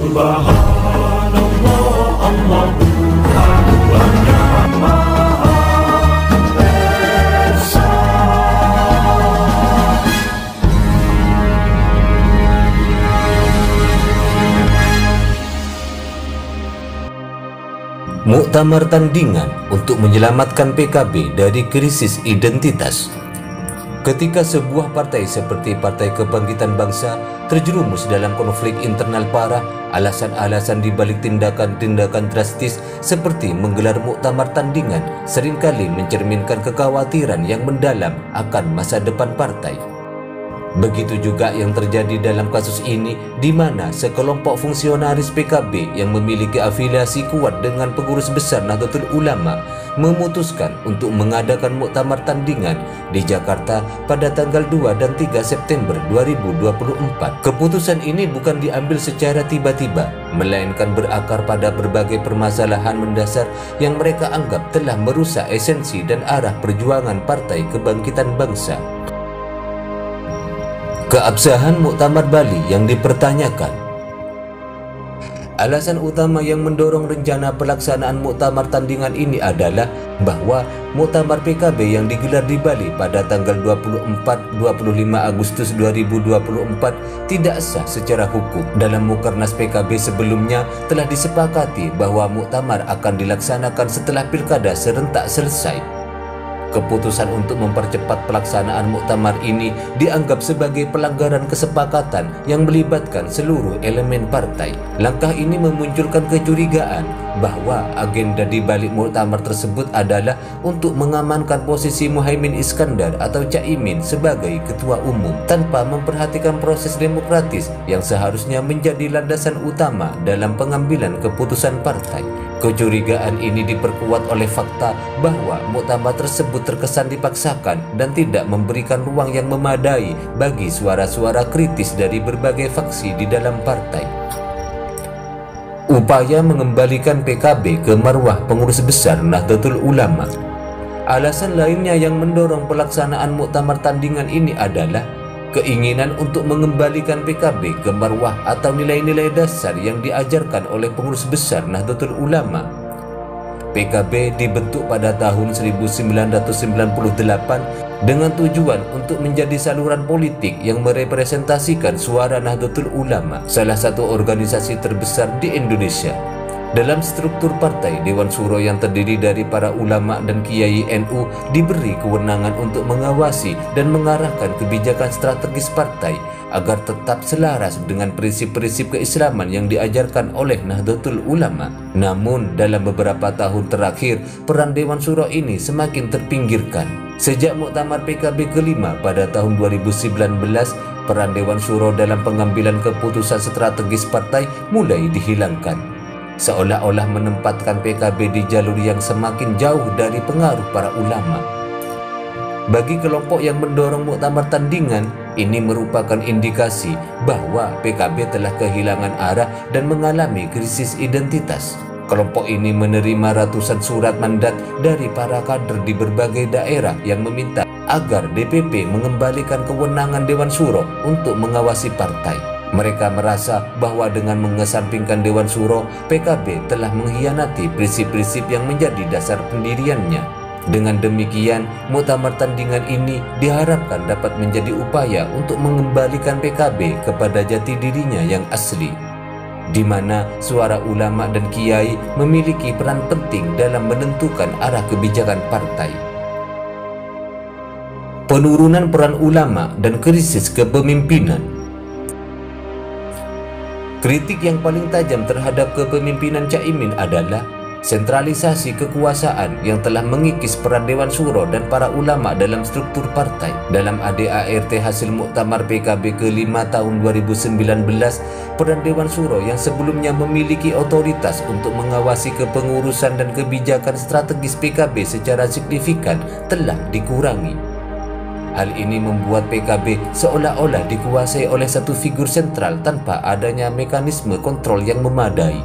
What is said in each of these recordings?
Subhanallah, Allah Tuhan yang Maha Esa. Muktamar tandingan untuk menyelamatkan PKB dari krisis identitas. Ketika sebuah partai seperti Partai Kebangkitan Bangsa terjerumus dalam konflik internal parah, alasan-alasan di balik tindakan-tindakan drastis seperti menggelar muktamar tandingan seringkali mencerminkan kekhawatiran yang mendalam akan masa depan partai. Begitu juga yang terjadi dalam kasus ini, di mana sekelompok fungsionaris PKB yang memiliki afiliasi kuat dengan pengurus besar Nahdlatul Ulama memutuskan untuk mengadakan muktamar tandingan di Jakarta pada tanggal 2 dan 3 September 2024. Keputusan ini bukan diambil secara tiba-tiba, melainkan berakar pada berbagai permasalahan mendasar yang mereka anggap telah merusak esensi dan arah perjuangan Partai Kebangkitan Bangsa. Keabsahan Muktamar Bali yang dipertanyakan. Alasan utama yang mendorong rencana pelaksanaan muktamar tandingan ini adalah bahwa muktamar PKB yang digelar di Bali pada tanggal 24-25 Agustus 2024 tidak sah secara hukum. Dalam Mukernas PKB sebelumnya telah disepakati bahwa muktamar akan dilaksanakan setelah pilkada serentak selesai. Keputusan untuk mempercepat pelaksanaan muktamar ini dianggap sebagai pelanggaran kesepakatan yang melibatkan seluruh elemen partai. Langkah ini memunculkan kecurigaan bahwa agenda di balik muktamar tersebut adalah untuk mengamankan posisi Muhaimin Iskandar atau Caimin sebagai ketua umum tanpa memperhatikan proses demokratis yang seharusnya menjadi landasan utama dalam pengambilan keputusan partai. Kecurigaan ini diperkuat oleh fakta bahwa muktamar tersebut terkesan dipaksakan dan tidak memberikan ruang yang memadai bagi suara-suara kritis dari berbagai faksi di dalam partai. Upaya mengembalikan PKB ke marwah pengurus besar Nahdlatul Ulama. Alasan lainnya yang mendorong pelaksanaan muktamar tandingan ini adalah keinginan untuk mengembalikan PKB ke marwah atau nilai-nilai dasar yang diajarkan oleh pengurus besar Nahdlatul Ulama. PKB dibentuk pada tahun 1998 dengan tujuan untuk menjadi saluran politik yang merepresentasikan suara Nahdlatul Ulama, salah satu organisasi terbesar di Indonesia. Dalam struktur partai, Dewan Syuro yang terdiri dari para ulama dan kiai NU diberi kewenangan untuk mengawasi dan mengarahkan kebijakan strategis partai agar tetap selaras dengan prinsip-prinsip keislaman yang diajarkan oleh Nahdlatul Ulama. Namun, dalam beberapa tahun terakhir, peran Dewan Syuro ini semakin terpinggirkan. Sejak Muktamar PKB kelima pada tahun 2019, peran Dewan Syuro dalam pengambilan keputusan strategis partai mulai dihilangkan, seolah-olah menempatkan PKB di jalur yang semakin jauh dari pengaruh para ulama. Bagi kelompok yang mendorong muktamar tandingan, ini merupakan indikasi bahwa PKB telah kehilangan arah dan mengalami krisis identitas. Kelompok ini menerima ratusan surat mandat dari para kader di berbagai daerah yang meminta agar DPP mengembalikan kewenangan Dewan Syuro untuk mengawasi partai. Mereka merasa bahwa dengan mengesampingkan Dewan Syuro, PKB telah mengkhianati prinsip-prinsip yang menjadi dasar pendiriannya. Dengan demikian, muktamar tandingan ini diharapkan dapat menjadi upaya untuk mengembalikan PKB kepada jati dirinya yang asli, di mana suara ulama dan kiai memiliki peran penting dalam menentukan arah kebijakan partai. Penurunan peran ulama dan krisis kepemimpinan. Kritik yang paling tajam terhadap kepemimpinan Caimin adalah sentralisasi kekuasaan yang telah mengikis peran Dewan Syuro dan para ulama dalam struktur partai. Dalam ADART hasil Muktamar PKB ke-5 tahun 2019, peran Dewan Syuro yang sebelumnya memiliki otoritas untuk mengawasi kepengurusan dan kebijakan strategis PKB secara signifikan telah dikurangi. Hal ini membuat PKB seolah-olah dikuasai oleh satu figur sentral tanpa adanya mekanisme kontrol yang memadai.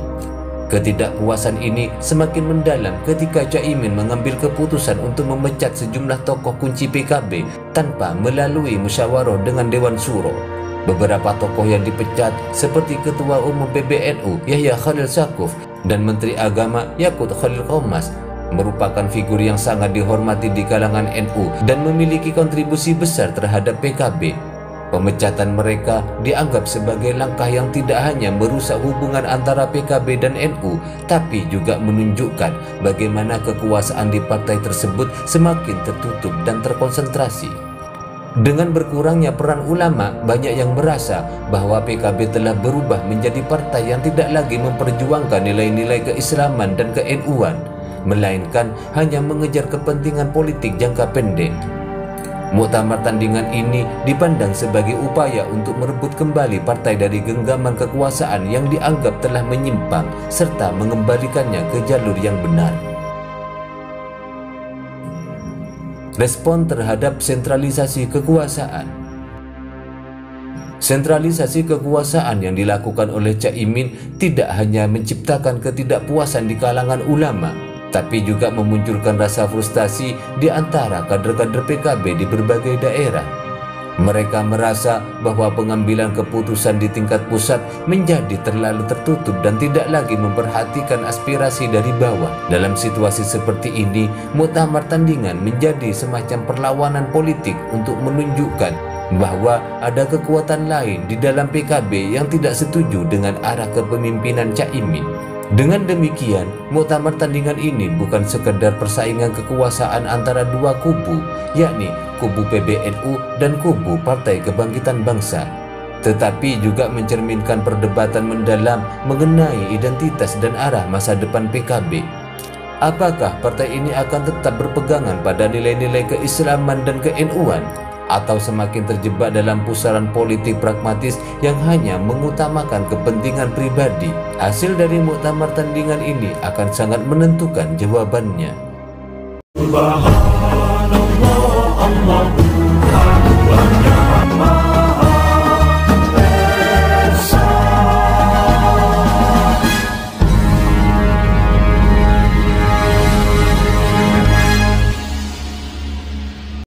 Ketidakpuasan ini semakin mendalam ketika Caimin mengambil keputusan untuk memecat sejumlah tokoh kunci PKB tanpa melalui musyawarah dengan Dewan Syuro. Beberapa tokoh yang dipecat seperti Ketua Umum PBNU Yahya Khalil Stakuf dan Menteri Agama Yakut Khalil Qomas merupakan figur yang sangat dihormati di kalangan NU dan memiliki kontribusi besar terhadap PKB. Pemecatan mereka dianggap sebagai langkah yang tidak hanya merusak hubungan antara PKB dan NU, tapi juga menunjukkan bagaimana kekuasaan di partai tersebut semakin tertutup dan terkonsentrasi. Dengan berkurangnya peran ulama, banyak yang merasa bahwa PKB telah berubah menjadi partai yang tidak lagi memperjuangkan nilai-nilai keislaman dan ke-NU-an, melainkan hanya mengejar kepentingan politik jangka pendek. Muktamar tandingan ini dipandang sebagai upaya untuk merebut kembali partai dari genggaman kekuasaan yang dianggap telah menyimpang serta mengembalikannya ke jalur yang benar. Respon terhadap sentralisasi kekuasaan. Sentralisasi kekuasaan yang dilakukan oleh Cak Imin tidak hanya menciptakan ketidakpuasan di kalangan ulama, tapi juga memunculkan rasa frustasi di antara kader-kader PKB di berbagai daerah. Mereka merasa bahwa pengambilan keputusan di tingkat pusat menjadi terlalu tertutup dan tidak lagi memperhatikan aspirasi dari bawah. Dalam situasi seperti ini, muktamar tandingan menjadi semacam perlawanan politik untuk menunjukkan bahwa ada kekuatan lain di dalam PKB yang tidak setuju dengan arah kepemimpinan Cak Imin. Dengan demikian, muktamar tandingan ini bukan sekedar persaingan kekuasaan antara dua kubu, yakni kubu PBNU dan kubu Partai Kebangkitan Bangsa, tetapi juga mencerminkan perdebatan mendalam mengenai identitas dan arah masa depan PKB. Apakah partai ini akan tetap berpegangan pada nilai-nilai keislaman dan ke-NU-an, atau semakin terjebak dalam pusaran politik pragmatis yang hanya mengutamakan kepentingan pribadi? Hasil dari muktamar tandingan ini akan sangat menentukan jawabannya. Subhanallah, Allahu Akbar.